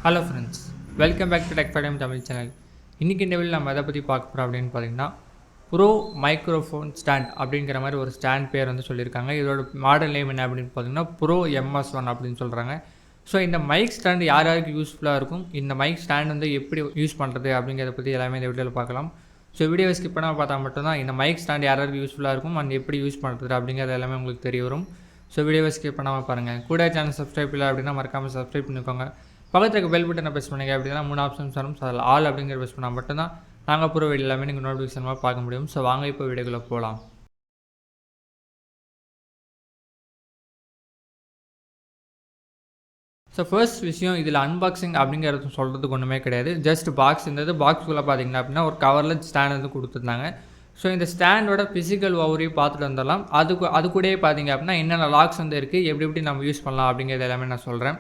Hello friends, welcome back to tech ஃபைடம் Tamil channel. இன்றைக்கி இந்த வீடியோவில் நம்ம எதை பற்றி பார்க்க போகிறோம் அப்படின்னு பார்த்தீங்கன்னா, ப்ரோ மைக்ரோஃபோன் ஸ்டாண்ட் அப்படிங்கிற மாதிரி ஒரு ஸ்டாண்ட் பேர் வந்து சொல்லியிருக்காங்க. இதோட மாடல் நேம் என்ன அப்படின்னு பார்த்தீங்கன்னா ப்ரோ MS1 அப்படின்னு சொல்கிறாங்க. ஸோ இந்த மைக் ஸ்டாண்ட் யார் யாருக்கு யூஸ்ஃபுல்லாக இருக்கும், இந்த மைக் ஸ்டாண்ட் வந்து எப்படி யூஸ் பண்ணுறது அப்படிங்கிறத பற்றி எல்லாமே இந்த வீடியோவில் பார்க்கலாம். ஸோ வீடியோவை ஸ்கிப் பண்ணால் பார்த்தா மட்டும்தான் இந்த மைக் ஸ்டாண்ட் யார் யாருக்கு யூஸ்ஃபுல்லாக இருக்கும் அண்ட் எப்படி யூஸ் பண்ணுறது அப்படிங்கிறது எல்லாமே உங்களுக்கு தெரிய வரும். ஸோ வீடியோவை ஸ்கிப் பண்ணாமல் பாருங்கள். கூட சேனல் சப்ஸ்கிரைப் இல்லை அப்படின்னா மறக்காமல் சப்ஸ்கிரைப் பண்ணிக்கோங்க. பக்கத்தில் இருக்க பெல் பட்டனை ப்ரெஸ் பண்ணுங்க. அப்படின்னா 3 ஆப்ஷன்ஸ் வரும். ஸோ அதில் ஆல் அப்படிங்கிற ப்ரெஸ் பண்ணால் மட்டும்தான் நாங்கள் அப்புறம் வீடியோ எல்லாமே நீங்கள் நோட்டிஃபிகேஷனாக பார்க்க முடியும். ஸோ வாங்க இப்போ வீடியோக்குள்ளே போகலாம். ஸோ ஃபர்ஸ்ட் விஷயம், இதில் அன்பாக்சிங் அப்படிங்கிறது சொல்கிறதுக்கு ஒன்றுமே கிடையாது. ஜஸ்ட் பாக்ஸ் இருந்தது. பாக்ஸ்குள்ளே பார்த்தீங்கன்னா அப்படின்னா ஒரு கவரில் ஸ்டாண்ட் வந்து கொடுத்துருந்தாங்க. ஸோ இந்த ஸ்டாண்டோட ஃபிசிக்கல் ஓவரையும் பார்த்துட்டு வந்துடலாம். அது கூடயே பார்த்தீங்க அப்படின்னா என்னென்ன லாக்ஸ் வந்து இருக்குது, எப்படி நம்ம யூஸ் பண்ணலாம் அப்படிங்கிறது எல்லாமே நான் சொல்கிறேன்.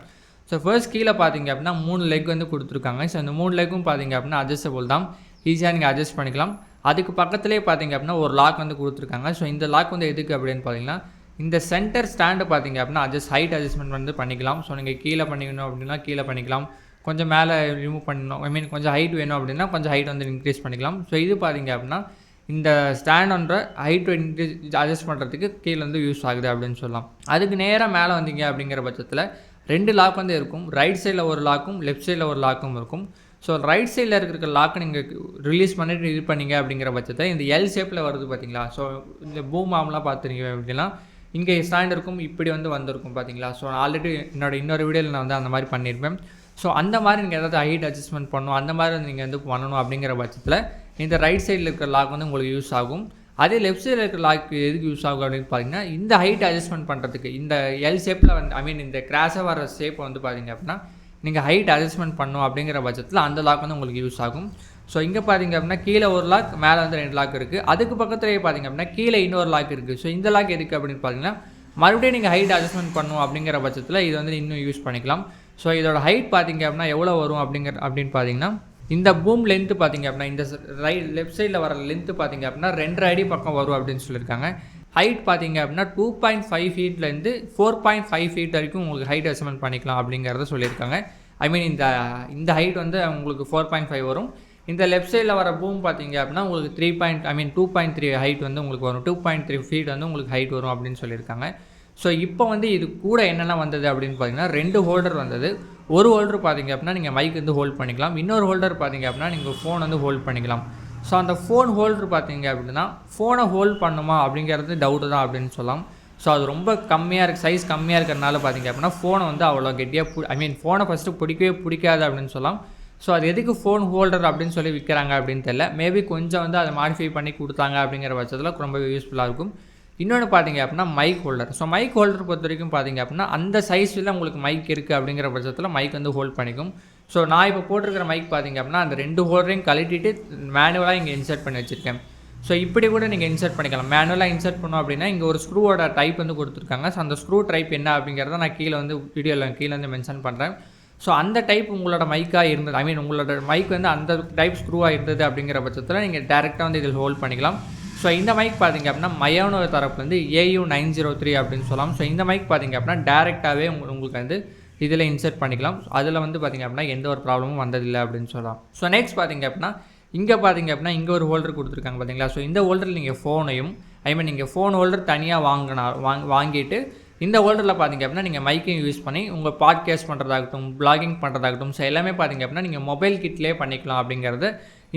ஸோ ஃபர்ஸ்ட் கீழே பார்த்தீங்க அப்படின்னா 3 லெக் வந்து கொடுத்துருக்காங்க. ஸோ இந்த 3 லெக்கும் பார்த்தீங்க அப்படின்னா அட்ஜஸ்டபுள் தான். ஈஸியாக நீங்கள் அட்ஜஸ்ட் பண்ணிக்கலாம். அதுக்கு பக்கத்துலேயே பார்த்தீங்க அப்படின்னா ஒரு லாக் வந்து கொடுத்துருக்காங்க. ஸோ இந்த லாக் வந்து எதுக்கு அப்படின்னு பார்த்தீங்கன்னா, இந்த சென்டர் ஸ்டாண்டு பார்த்தீங்க அப்படின்னா ஹைட் அட்ஜஸ்ட்மெண்ட் வந்து பண்ணிக்கலாம். ஸோ நீங்கள் கீழே பண்ணிக்கணும் அப்படின்னா கீழே பண்ணிக்கலாம். கொஞ்சம் மேலே ரிமூவ் பண்ணணும், கொஞ்சம் ஹைட் வேணும் அப்படின்னா கொஞ்சம் ஹைட் வந்து இன்க்ரீஸ் பண்ணிக்கலாம். ஸோ இது பார்த்தீங்க அப்படின்னா இந்த ஸ்டாண்டோட ஹைட் இன்க்ரீஸ் அட்ஜஸ்ட் பண்ணுறதுக்கு கீழே வந்து யூஸ் ஆகுது அப்படின்னு சொல்லலாம். அதுக்கு நேராக மேலே வந்தீங்க அப்படிங்கிற பட்சத்தில் 2 லாக் வந்து இருக்கும். ரைட் சைடில் ஒரு லாக்கும் லெஃப்ட் சைடில் ஒரு லாக்கும் இருக்கும். ஸோ ரைட் சைடில் இருக்கிற லாக்கை நீங்கள் ரிலீஸ் பண்ணிவிட்டு இது பண்ணிங்க அப்படிங்கிற பட்சத்தில் இந்த எல் ஷேப்பில் வருது பார்த்தீங்களா. ஸோ இந்த பூம் ஆம்லாம் பார்த்துருங்க அப்படின்னா இங்கே ஸ்டாண்ட் இருக்கும், இப்படி வந்து வந்திருக்கும் பார்த்தீங்களா. ஸோ ஆல்ரெடி இன்னொரு வீடியோவில் நான் வந்து அந்த மாதிரி பண்ணியிருப்பேன். ஸோ அந்த மாதிரி நீங்கள் ஏதாவது ஹைட் அட்ஜஸ்ட்மெண்ட் பண்ணணும், அந்த மாதிரி வந்து நீங்கள் வந்து பண்ணணும் அப்படிங்கிற பட்சத்தில் இந்த ரைட் சைடில் இருக்கிற லாக் வந்து உங்களுக்கு யூஸ் ஆகும். அதே லெஃப்ட் சைடில் இருக்கிற லாக் எதுக்கு யூஸ் ஆகும் அப்படின்னு பார்த்தீங்கன்னா, இந்த ஹைட் அட்ஜஸ்ட்மெண்ட் பண்ணுறதுக்கு இந்த எல் ஷேப்பில் வந்து இந்த கிராஸாக வர ஷேப்பை வந்து பார்த்தீங்க அப்படின்னா நீங்கள் ஹைட் அட்ஜஸ்ட்மெண்ட் பண்ணணும் அப்படிங்கிற பட்சத்தில் அந்த லாக் வந்து உங்களுக்கு யூஸ் ஆகும். ஸோ இங்கே பார்த்தீங்க அப்படின்னா கீழே ஒரு லாக், மேலே வந்து 2 லாக் இருக்குது. அதுக்கு பக்கத்துலேயே பார்த்தீங்க அப்படின்னா கீழே இன்னொரு லாக் இருக்குது. ஸோ இந்த லாக் எதுக்கு அப்படின்னு பார்த்தீங்கன்னா, மறுபடியும் நீங்கள் ஹைட் அட்ஜஸ்ட்மெண்ட் பண்ணணும் அப்படிங்கிற பட்சத்தில் இது வந்து இன்னும் யூஸ் பண்ணிக்கலாம். ஸோ இதோட ஹைட் பார்த்தீங்க அப்படின்னா எவ்வளோ வரும் அப்படின்னு பார்த்தீங்கன்னா, இந்த பூம் லென்த்து பார்த்தீங்க அப்படின்னா இந்த லெஃப்ட் சைடில் வர லென்த்து பார்த்தீங்க அப்படின்னா 2.5 அடி பக்கம் வரும் அப்படின்னு சொல்லியிருக்காங்க. ஹைட் பார்த்தீங்க அப்படின்னா 2.5 ஃபீட்லேருந்து 4.5 ஃபீட் வரைக்கும் உங்களுக்கு ஹைட் அட்ஜஸ்ட்மெண்ட் பண்ணிக்கலாம் அப்படிங்கிறத சொல்லியிருக்காங்க. இந்த ஹைட் வந்து உங்களுக்கு 4.5 வரும். இந்த லெஃப்ட் சைடில் வர பூம் பார்த்தீங்க அப்படின்னா உங்களுக்கு 2.3 ஹைட் வந்து உங்களுக்கு வரும். 2.3 ஃபீட் வந்து உங்களுக்கு ஹைட் வரும் அப்படின்னு சொல்லியிருக்காங்க. ஸோ இப்போ வந்து இது கூட என்னென்ன வந்தது அப்படின்னு பார்த்தீங்கன்னா 2 ஹோல்டர் வந்தது. ஒரு ஹோல்டர் பார்த்தீங்க அப்படின்னா நீங்கள் மைக் வந்து ஹோல்ட் பண்ணிக்கலாம். இன்னொரு ஹோல்டர் பார்த்தீங்க அப்படின்னா நீங்கள் ஃபோன் வந்து ஹோல்ட் பண்ணிக்கலாம். ஸோ அந்த ஃபோன் ஹோல்டர் பார்த்தீங்க அப்படின்னா ஃபோனை ஹோல்ட் பண்ணுமா அப்படிங்கிறது டவுட்டு தான் அப்படின்னு சொல்லலாம். ஸோ அது ரொம்ப கம்மியாக இருக்குது, சைஸ் கம்மியாக இருக்கிறனால பார்த்தீங்க அப்படின்னா ஃபோனை வந்து அவ்வளோ கெட்டியாக ஃபோனை ஃபஸ்ட்டு பிடிக்காது அப்படின்னு சொல்லலாம். ஸோ அது எதுக்கு ஃபோன் ஹோல்டர் அப்படின்னு சொல்லி விற்கிறாங்க அப்படின்னு தெரியல. மேபி கொஞ்சம் வந்து அதை மாடிஃபை பண்ணி கொடுத்தாங்க அப்படிங்கிற பட்சத்தில் ரொம்ப யூஸ்ஃபுல்லாக இருக்கும். இன்னொன்று பார்த்தீங்க அப்படின்னா mic holder. So mic holder பொறுத்த வரைக்கும் பார்த்தீங்க அப்படின்னா அந்த சைஸில் உங்களுக்கு மைக் இருக்குது அப்படிங்கிற பட்சத்தில் மைக் வந்து ஹோல்ட் பண்ணிக்கும். ஸோ நான் இப்போ போட்டிருக்கிற மைக் பார்த்தீங்க அப்படின்னா அந்த 2 ஹோல்டரையும் கழட்டிட்டு மேனுவலாக இங்கே இன்சர்ட் பண்ணி வச்சுருக்கேன். ஸோ இப்படி கூட நீங்கள் இன்சர்ட் பண்ணிக்கலாம். மேனுவலாக இன்சர்ட் பண்ணோம் அப்படின்னா இங்கே ஒரு ஸ்க்ரூவோட டைப் வந்து கொடுத்துருக்காங்க. ஸோ அந்த ஸ்க்ரூ டைப் என்ன அப்படிங்கிறத நான் கீழே வந்து வீடியோவில் கீழே வந்து மென்ஷன் பண்ணுறேன். ஸோ அந்த டைப் உங்களோட மைக்காக இருந்தது, உங்களோட மைக் வந்து அந்த டைப் ஸ்க்ரூவாக இருந்தது அப்படிங்கிற பட்சத்தில் நீங்கள் டேரெக்டாக வந்து இதில் ஹோல்ட் பண்ணிக்கலாம். ஸோ இந்த மைக் பார்த்தீங்க அப்படின்னா மயோனோ தரப்புலேருந்து AU903 அப்படின்னு சொல்லலாம். ஸோ இந்த மைக் பார்த்தீங்க அப்படின்னா டேரெக்டாகவே உங்களுக்கு வந்து இதில் இன்சர்ட் பண்ணிக்கலாம். அதில் வந்து பார்த்தீங்க அப்படின்னா எந்த ஒரு ப்ராப்ளமும் வந்ததில்லை அப்படின்னு சொல்லலாம். ஸோ நெக்ஸ்ட் பார்த்தீங்க அப்படின்னா இங்கே பார்த்தீங்க அப்படின்னா இங்கே ஒரு ஹோல்டர் கொடுத்துருக்காங்க பார்த்தீங்களா. ஸோ இந்த ஹோல்டரில் நீங்கள் ஃபோனையும் நீங்கள் ஃபோன் ஹோல்டர் தனியாக வாங்கிட்டு இந்த ஹோல்டரில் பார்த்தீங்க அப்படின்னா நீங்கள் மைக்கையும் யூஸ் பண்ணி உங்கள் பாட்காஸ்ட் பண்ணுறதாகட்டும், பிளாகிங் பண்ணுறதாகட்டும், ஸோ எல்லாமே பார்த்தீங்க அப்படின்னா நீங்கள் மொபைல் கிட்லேயே பண்ணிக்கலாம் அப்படிங்கிறது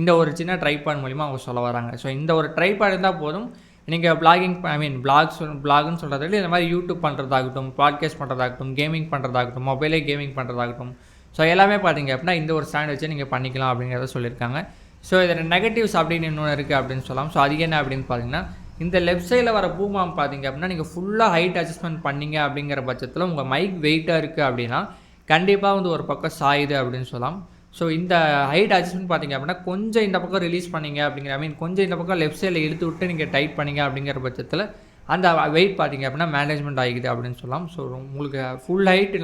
இந்த ஒரு சின்ன ட்ரைபாட் மூலிமா அவங்க சொல்ல வராங்க. ஸோ இந்த ஒரு ட்ரைபாட் இருந்தால் போதும், நீங்கள் பிளாகுன்னு சொல்கிறத விட இந்த மாதிரி யூடியூப் பண்ணுறதாகட்டும், பாட்காஸ்ட் பண்ணுறதாகட்டும், கேமிங் பண்ணுறதாகட்டும், மொபைலே கேமிங் பண்ணுறதாகட்டும், ஸோ எல்லாமே பார்த்தீங்க அப்படின்னா இந்த ஒரு ஸ்டாண்ட் வச்சு நீங்கள் பண்ணிக்கலாம் அப்படிங்கிறத சொல்லியிருக்காங்க. ஸோ இதில் நெகட்டிவ்ஸ் அப்படின்னு இன்னொன்று இருக்குது அப்படின்னு சொல்லலாம். ஸோ அது என்ன அப்படின்னு பார்த்தீங்கன்னா, இந்த லெஃப்ட் சைடில் வர பூமாம் பார்த்தீங்க அப்படின்னா நீங்கள் ஃபுல்லாக ஹைட் அட்ஜஸ்ட்மெண்ட் பண்ணிங்க அப்படிங்கிற பட்சத்தில் உங்கள் மைக் வெயிட்டாக இருக்குது அப்படின்னா கண்டிப்பாக வந்து ஒரு பக்கம் சாயுது அப்படின்னு சொல்லலாம். ஸோ இந்த ஹைட் அட்ஜஸ்ட்மெண்ட் பார்த்தீங்க அப்படின்னா கொஞ்சம் இந்த பக்கம் ரிலீஸ் பண்ணிங்க அப்படிங்கிற கொஞ்சம் இந்த பக்கம் லெஃப்ட் சைடில் இழுத்து விட்டு நீங்கள் டைட் பண்ணிங்க அப்படிங்கிற பட்சத்தில் அந்த வெயிட் பார்த்தீங்க அப்படின்னா மேனேஜ்மெண்ட் ஆகிக்குது அப்படின்னு சொல்லலாம். ஸோ உங்களுக்கு ஃபுல் ஹைட்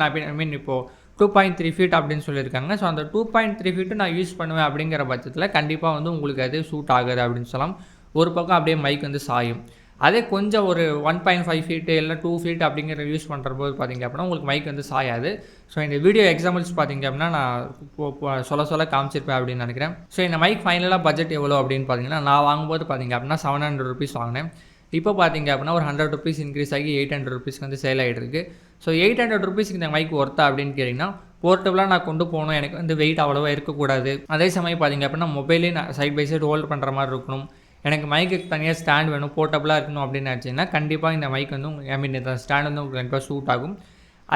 இப்போது 2.3 ஃபீட் அப்படின்னு சொல்லியிருக்காங்க. ஸோ அந்த 2.3 ஃபீட்டு நான் யூஸ் பண்ணுவேன் அப்படிங்கிற பட்சத்தில் கண்டிப்பாக வந்து உங்களுக்கு அது சூட் ஆகுது அப்படின்னு சொல்லலாம். ஒரு பக்கம் அப்படியே மைக் வந்து சாயும். அதே கொஞ்சம் ஒரு 1.5 ஃபீட்டு இல்லை 2 ஃபீட் அப்படிங்கிற யூஸ் பண்ணுறபோது பார்த்தீங்க அப்படின்னா உங்களுக்கு மைக் வந்து சாயாது. ஸோ இந்த வீடியோ எக்ஸாம்பிள்ஸ் பார்த்தீங்க அப்படின்னா நான் சொல்ல காமிச்சிருப்பேன் அப்படின்னு நினைக்கிறேன். ஸோ இந்த மைக் ஃபைனலாக பட்ஜெட் எவ்வளோ அப்படின்னு பார்த்தீங்கன்னா நான் வாங்கும்போது பார்த்தீங்க அப்படின்னா ₹700 வாங்கினேன். இப்போ பார்த்தீங்க அப்படின்னா ஒரு ₹100 இன்க்ரீஸ் ஆகி ₹800 வந்து சேல் ஆகிட்டு இருக்குது. ஸோ ₹800 இந்த மைக் ஒர்த்தா அப்படின்னு கேட்டிங்கன்னா போர்ட்டபுளாக நான் கொண்டு போகணும், எனக்கு வந்து வெயிட் அவ்வளோவா இருக்கக்கூடாது. அதே சமயம் பார்த்தீங்க அப்படின்னா மொபைலே நான் சைட் பை சைடு ஹோல்ட் பண்ணுற மாதிரி இருக்கணும், எனக்கு மைக்குக்கு தனியாக ஸ்டாண்ட் வேணும், போர்ட்டபுளாக இருக்கணும் அப்படின்னு நினச்சிங்கன்னா கண்டிப்பாக இந்த மைக் வந்து இந்த ஸ்டாண்ட் வந்து உங்களுக்கு கண்டிப்பாக சூட் ஆகும்.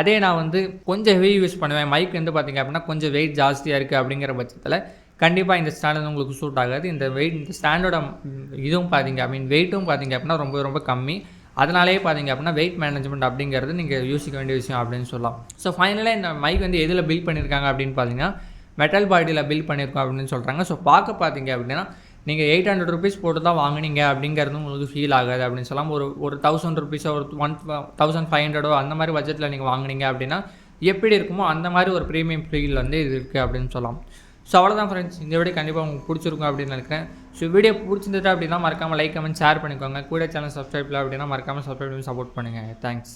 அதே நான் வந்து கொஞ்சம் ஹெவி யூஸ் பண்ணுவேன், மைக் வந்து பார்த்திங்க அப்படின்னா கொஞ்சம் வெயிட் ஜாஸ்தியாக இருக்குது அப்படிங்கிற பட்சத்தில் கண்டிப்பாக இந்த ஸ்டாண்ட் வந்து உங்களுக்கு சூட் ஆகாது. இந்த ஸ்டாண்டோட இதுவும் பார்த்தீங்க வெயிட்டும் பார்த்தீங்க அப்படின்னா ரொம்ப ரொம்ப கம்மி. அதனாலேயே பார்த்தீங்க அப்படின்னா வெயிட் மேனேஜ்மெண்ட் அப்படிங்கிறது நீங்கள் யோசிக்க வேண்டிய விஷயம் அப்படின்னு சொல்லலாம். ஸோ ஃபைனலாக இந்த மைக் வந்து எதில் பில்ட் பண்ணியிருக்காங்க அப்படின்னு பார்த்தீங்கன்னா மெட்டல் பாடியில் பில்ட் பண்ணியிருக்கோம் அப்படின்னு சொல்கிறாங்க. ஸோ பார்க்க பார்த்தீங்க அப்படின்னா நீங்கள் ₹800 போட்டு தான் வாங்கினீங்க அப்படிங்கிறது உங்களுக்கு ஃபீல் ஆகாது அப்படின்னு சொல்லலாம். ஒரு ₹1000 ஒரு 1500 அந்த மாதிரி பட்ஜெட்டில் நீங்கள் வாங்கினீங்க அப்படின்னா எப்படி இருக்குமோ அந்த மாதிரி ஒரு ப்ரீமியம் ஃபீல் வந்து இது இருக்குது அப்படின்னு சொல்லலாம். ஸோ அவ்வளோதான் ஃப்ரெண்ட்ஸ், இந்த வீடியோ கண்டிப்பாக உங்களுக்கு பிடிச்சிருக்கும் அப்படின்னு நினைக்கிறேன். ஸோ வீடியோ பிடிச்சிருந்தது அப்படின்னா மறக்காமல் லைக் கமெண்ட் ஷேர் பண்ணிக்கோங்க. கூட சேனல் சப்ஸ்கிரைப் இல்லை அப்படின்னா மறக்காமல் சப்ஸ்கிரைப் பண்ணி சப்போர்ட் பண்ணுங்கள். தேங்க்ஸ்.